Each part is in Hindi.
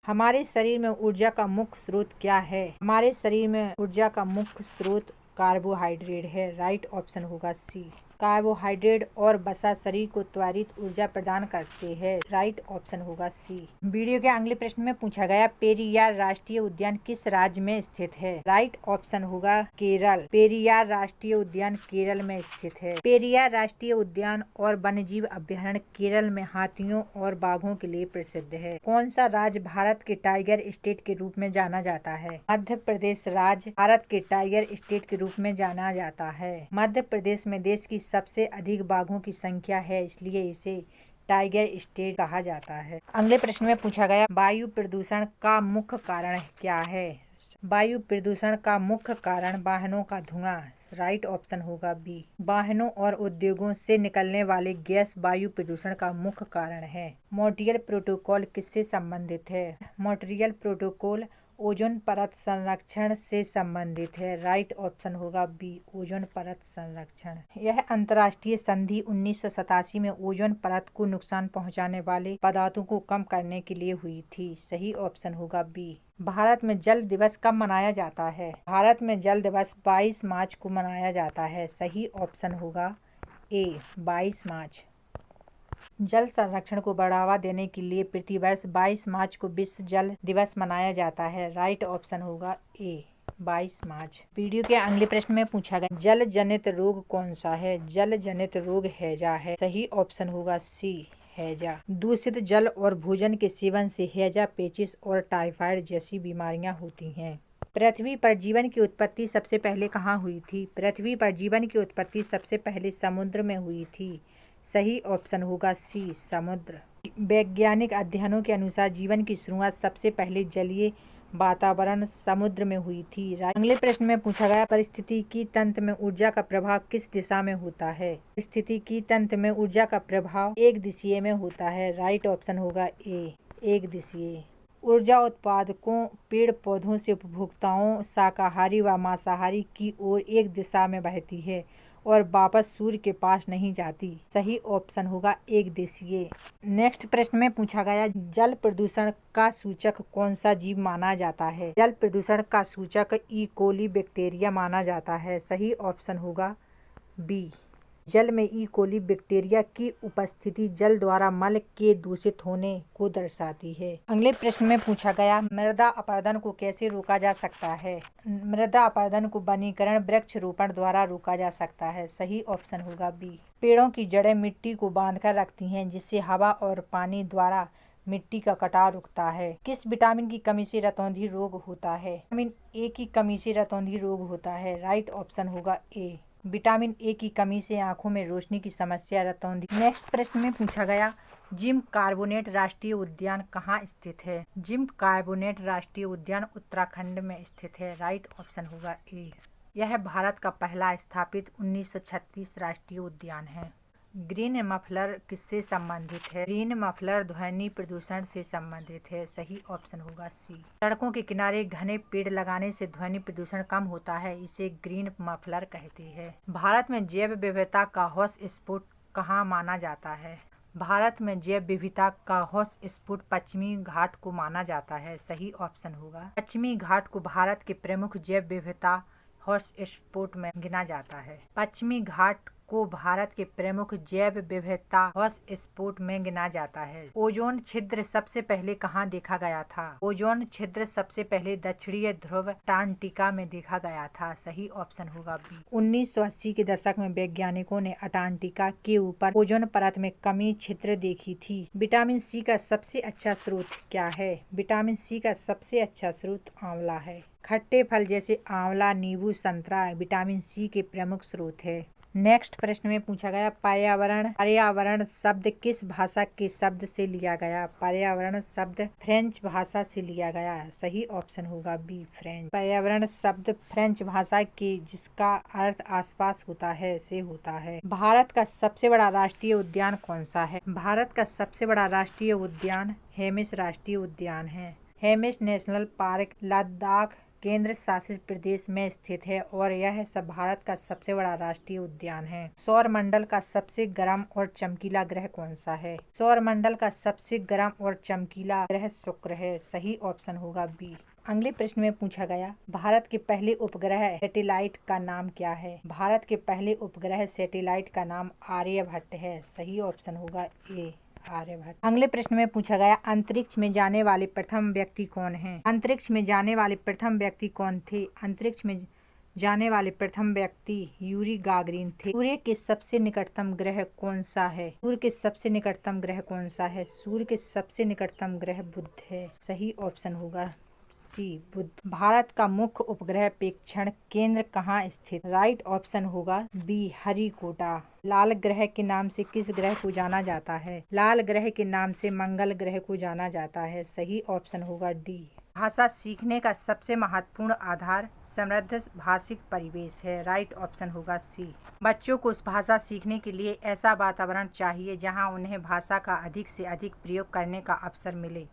हमारे शरीर में ऊर्जा का मुख्य स्रोत क्या है? हमारे शरीर में ऊर्जा का मुख्य स्रोत कार्बोहाइड्रेट है। राइट ऑप्शन होगा सी। कार्बोहाइड्रेट और वसा शरीर को त्वरित ऊर्जा प्रदान करते हैं। राइट ऑप्शन होगा सी। वीडियो के अगले प्रश्न में पूछा गया पेरियार राष्ट्रीय उद्यान किस राज्य में स्थित है? राइट ऑप्शन होगा केरल। पेरियार राष्ट्रीय उद्यान केरल में स्थित है। पेरियार राष्ट्रीय उद्यान और वन्यजीव अभ्यारण्य केरल में हाथियों और बाघों के लिए प्रसिद्ध है। कौन सा राज्य भारत के टाइगर स्टेट के रूप में जाना जाता है? मध्य प्रदेश राज्य भारत के टाइगर स्टेट के रूप में जाना जाता है। मध्य प्रदेश में देश की सबसे अधिक बाघों की संख्या है, इसलिए इसे टाइगर स्टेट कहा जाता है। अगले प्रश्न में पूछा गया वायु प्रदूषण का मुख्य कारण क्या है? वायु प्रदूषण का मुख्य कारण वाहनों का धुआं। राइट ऑप्शन होगा बी। वाहनों और उद्योगों से निकलने वाले गैस वायु प्रदूषण का मुख्य कारण है। मॉन्ट्रियल प्रोटोकॉल किससे संबंधित है? मॉन्ट्रियल प्रोटोकॉल ओजोन परत संरक्षण से संबंधित है। राइट ऑप्शन होगा बी ओजोन परत संरक्षण। यह अंतर्राष्ट्रीय संधि 1987 में ओजोन परत को नुकसान पहुंचाने वाले पदार्थों को कम करने के लिए हुई थी। सही ऑप्शन होगा बी। भारत में जल दिवस कब मनाया जाता है? भारत में जल दिवस 22 मार्च को मनाया जाता है। सही ऑप्शन होगा ए 22 मार्च। जल संरक्षण को बढ़ावा देने के लिए प्रतिवर्ष 22 मार्च को विश्व जल दिवस मनाया जाता है। राइट ऑप्शन होगा ए 22 मार्च। वीडियो के अगले प्रश्न में पूछा गया जल जनित रोग कौन सा है? जल जनित रोग हैजा है। सही ऑप्शन होगा सी हैजा। दूषित जल और भोजन के सेवन से हैजा, पेचिश और टाइफाइड जैसी बीमारियां होती हैं। पृथ्वी पर जीवन की उत्पत्ति सबसे पहले कहाँ हुई थी? पृथ्वी पर जीवन की उत्पत्ति सबसे पहले समुद्र में हुई थी। सही ऑप्शन होगा सी समुद्र। वैज्ञानिक अध्ययनों के अनुसार जीवन की शुरुआत सबसे पहले जलीय वातावरण समुद्र में हुई थी। अगले प्रश्न में पूछा गया पारिस्थितिकी तंत्र में ऊर्जा का प्रभाव किस दिशा में होता है? पारिस्थितिकी तंत्र में ऊर्जा का प्रभाव एक दिशीय में होता है। राइट ऑप्शन होगा ए एक दिशीय। ऊर्जा उत्पादकों पेड़ पौधों से उपभोक्ताओं शाकाहारी व मांसाहारी की ओर एक दिशा में बहती है और वापस सूर्य के पास नहीं जाती। सही ऑप्शन होगा एक दिशीय। नेक्स्ट प्रश्न में पूछा गया जल प्रदूषण का सूचक कौन सा जीव माना जाता है? जल प्रदूषण का सूचक ई कोली बैक्टीरिया माना जाता है। सही ऑप्शन होगा बी। जल में ई कोली बैक्टीरिया की उपस्थिति जल द्वारा मल के दूषित होने को दर्शाती है। अगले प्रश्न में पूछा गया मृदा अपरदन को कैसे रोका जा सकता है? मृदा अपरदन को वनीकरण वृक्षारोपण द्वारा रोका जा सकता है। सही ऑप्शन होगा बी। पेड़ों की जड़ें मिट्टी को बांधकर रखती हैं, जिससे हवा और पानी द्वारा मिट्टी का कटाव रुकता है। किस विटामिन की कमी से रतौंधी रोग होता है? विटामिन ए की कमी से रतौंधी रोग होता है। राइट ऑप्शन होगा ए। विटामिन ए की कमी से आंखों में रोशनी की समस्या रतौंधी। नेक्स्ट प्रश्न में पूछा गया जिम कार्बोनेट राष्ट्रीय उद्यान कहाँ स्थित है? जिम कार्बोनेट राष्ट्रीय उद्यान उत्तराखंड में स्थित है। राइट ऑप्शन होगा ए। यह भारत का पहला स्थापित 1936 राष्ट्रीय उद्यान है। ग्रीन मफलर किससे संबंधित है? ग्रीन मफलर ध्वनि प्रदूषण से संबंधित है। सही ऑप्शन होगा सी। सड़कों के किनारे घने पेड़ लगाने से ध्वनि प्रदूषण कम होता है, इसे ग्रीन मफलर कहते हैं। भारत में जैव विविधता का हॉटस्पॉट कहाँ माना जाता है? भारत में जैव विविधता का हॉटस्पॉट पश्चिमी घाट को माना जाता है। सही ऑप्शन होगा पश्चिमी घाट को भारत के प्रमुख जैव विविधता हॉटस्पॉट में गिना जाता है। पश्चिमी घाट को भारत के प्रमुख जैव विविधता हॉटस्पॉट में गिना जाता है। ओजोन छिद्र सबसे पहले कहाँ देखा गया था? ओजोन छिद्र सबसे पहले दक्षिणी ध्रुव अंटार्कटिका में देखा गया था। सही ऑप्शन होगा बी। 1980 के दशक में वैज्ञानिकों ने अंटार्कटिका के ऊपर ओजोन परत में कमी छिद्र देखी थी। विटामिन सी का सबसे अच्छा स्रोत क्या है? विटामिन सी का सबसे अच्छा स्रोत आंवला है। खट्टे फल जैसे आंवला, नींबू, संतरा विटामिन सी के प्रमुख स्रोत है। नेक्स्ट प्रश्न में पूछा गया पर्यावरण शब्द किस भाषा के शब्द से लिया गया? पर्यावरण शब्द फ्रेंच भाषा से लिया गया है। सही ऑप्शन होगा बी फ्रेंच। पर्यावरण शब्द फ्रेंच भाषा के जिसका अर्थ आसपास होता है से होता है। भारत का सबसे बड़ा राष्ट्रीय उद्यान कौन सा है? भारत का सबसे बड़ा राष्ट्रीय उद्यान हेमिस राष्ट्रीय उद्यान है। हेमिस नेशनल पार्क लद्दाख केंद्र शासित प्रदेश में स्थित है और यह सब भारत का सबसे बड़ा राष्ट्रीय उद्यान है। सौर मंडल का सबसे गर्म और चमकीला ग्रह कौन सा है? सौर मंडल का सबसे गर्म और चमकीला ग्रह शुक्र है। सही ऑप्शन होगा बी। अगले प्रश्न में पूछा गया, भारत के पहले उपग्रह सैटेलाइट का नाम क्या है? भारत के पहले उपग्रह सैटेलाइट का नाम आर्यभट्ट है। सही ऑप्शन होगा ए, आर्यभट्ट। अगले प्रश्न में पूछा गया, अंतरिक्ष में जाने वाले प्रथम व्यक्ति कौन हैं? अंतरिक्ष में जाने वाले प्रथम व्यक्ति कौन थे? अंतरिक्ष में जाने वाले प्रथम व्यक्ति यूरी गागरिन थे। सूर्य के सबसे निकटतम ग्रह कौन सा है? सूर्य के सबसे निकटतम ग्रह कौन सा है? सूर्य के सबसे निकटतम ग्रह बुध है। सही ऑप्शन होगा सी, बुध। भारत का मुख्य उपग्रह प्रेक्षण केंद्र कहाँ स्थित? राइट ऑप्शन होगा बी, हरिकोटा। लाल ग्रह के नाम से किस ग्रह को जाना जाता है? लाल ग्रह के नाम से मंगल ग्रह को जाना जाता है। सही ऑप्शन होगा डी। भाषा सीखने का सबसे महत्वपूर्ण आधार समृद्ध भाषिक परिवेश है। राइट ऑप्शन होगा सी। बच्चों को भाषा सीखने के लिए ऐसा वातावरण चाहिए जहां उन्हें भाषा का अधिक से अधिक प्रयोग करने का अवसर मिले।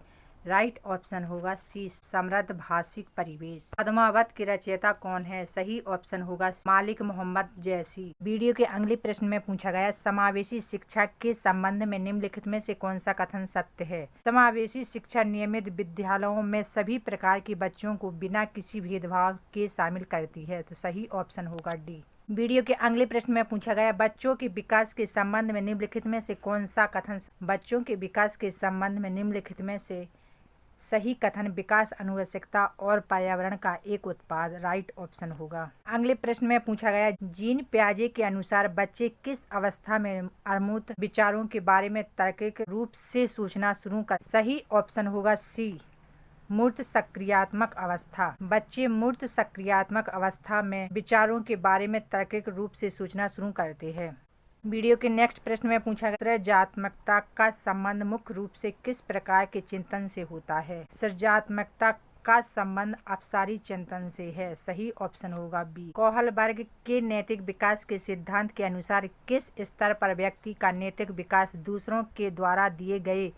राइट ऑप्शन होगा सी, समृद्ध भाषिक परिवेश। पद्मावत के रचयिता कौन है? सही ऑप्शन होगा मालिक मोहम्मद जैसी। वीडियो के अगले प्रश्न में पूछा गया, समावेशी शिक्षा के संबंध में निम्नलिखित में से कौन सा कथन सत्य है? समावेशी शिक्षा नियमित विद्यालयों में सभी प्रकार के बच्चों को बिना किसी भेदभाव के शामिल करती है। तो सही ऑप्शन होगा डी। वीडियो के अगले प्रश्न में पूछा गया, बच्चों के विकास के संबंध में निम्नलिखित में से कौन सा कथन? बच्चों के विकास के संबंध में निम्नलिखित में से सही कथन विकास अनुवंशिकता और पर्यावरण का एक उत्पाद। राइट ऑप्शन होगा। अगले प्रश्न में पूछा गया, जीन पियाजे के अनुसार बच्चे किस अवस्था में अमूर्त विचारों के बारे में तार्किक रूप से सोचना शुरू कर? सही ऑप्शन होगा सी, मूर्त सक्रियात्मक अवस्था। बच्चे मूर्त सक्रियात्मक अवस्था में विचारों के बारे में तार्किक रूप से सोचना शुरू करते हैं। वीडियो के नेक्स्ट प्रश्न में पूछा गया, सृजनात्मकता का संबंध मुख्य रूप से किस प्रकार के चिंतन से होता है? सृजनात्मकता का संबंध अपसारी चिंतन से है। सही ऑप्शन होगा बी। कोहलबर्ग के नैतिक विकास के सिद्धांत के अनुसार किस स्तर पर व्यक्ति का नैतिक विकास दूसरों के द्वारा दिए गए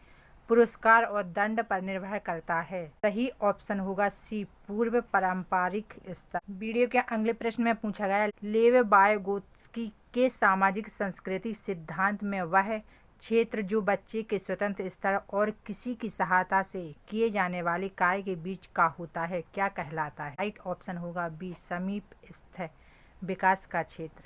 पुरस्कार और दंड पर निर्भर करता है? सही ऑप्शन होगा सी, पूर्व पारंपरिक स्तर। वीडियो के अगले प्रश्न में पूछा गया, लेव वायगोत्स्की के सामाजिक सांस्कृतिक सिद्धांत में वह क्षेत्र जो बच्चे के स्वतंत्र स्तर और किसी की सहायता से किए जाने वाले कार्य के बीच का होता है क्या कहलाता है? राइट ऑप्शन होगा बी, समीपस्थ विकास का क्षेत्र।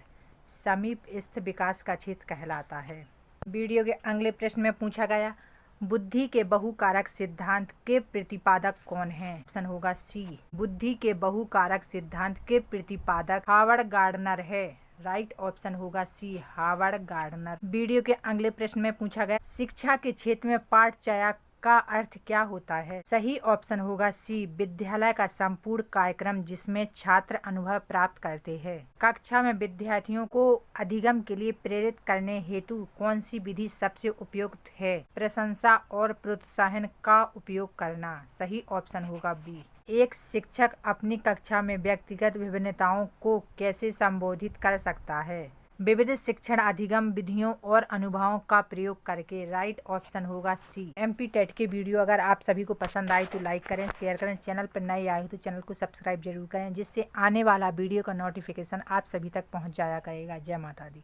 समीपस्थ विकास का क्षेत्र कहलाता है। वीडियो के अगले प्रश्न में पूछा गया, बुद्धि के बहुकारक सिद्धांत के प्रतिपादक कौन है? ऑप्शन होगा सी, बुद्धि के बहुकारक सिद्धांत के प्रतिपादक हावर्ड गार्डनर है। राइट ऑप्शन होगा सी, हावर्ड गार्डनर। वीडियो के अगले प्रश्न में पूछा गया, शिक्षा के क्षेत्र में पाठचर्या का अर्थ क्या होता है? सही ऑप्शन होगा सी, विद्यालय का संपूर्ण कार्यक्रम जिसमें छात्र अनुभव प्राप्त करते हैं। कक्षा में विद्यार्थियों को अधिगम के लिए प्रेरित करने हेतु कौन सी विधि सबसे उपयुक्त है? प्रशंसा और प्रोत्साहन का उपयोग करना। सही ऑप्शन होगा बी। एक शिक्षक अपनी कक्षा में व्यक्तिगत विभिन्नताओं को कैसे संबोधित कर सकता है? विविध शिक्षण अधिगम विधियों और अनुभवों का प्रयोग करके। राइट ऑप्शन होगा सी। MP-TET के वीडियो अगर आप सभी को पसंद आए तो लाइक करें, शेयर करें। चैनल पर नए आए हो तो चैनल को सब्सक्राइब जरूर करें, जिससे आने वाला वीडियो का नोटिफिकेशन आप सभी तक पहुंच जाया करेगा। जय माता दी।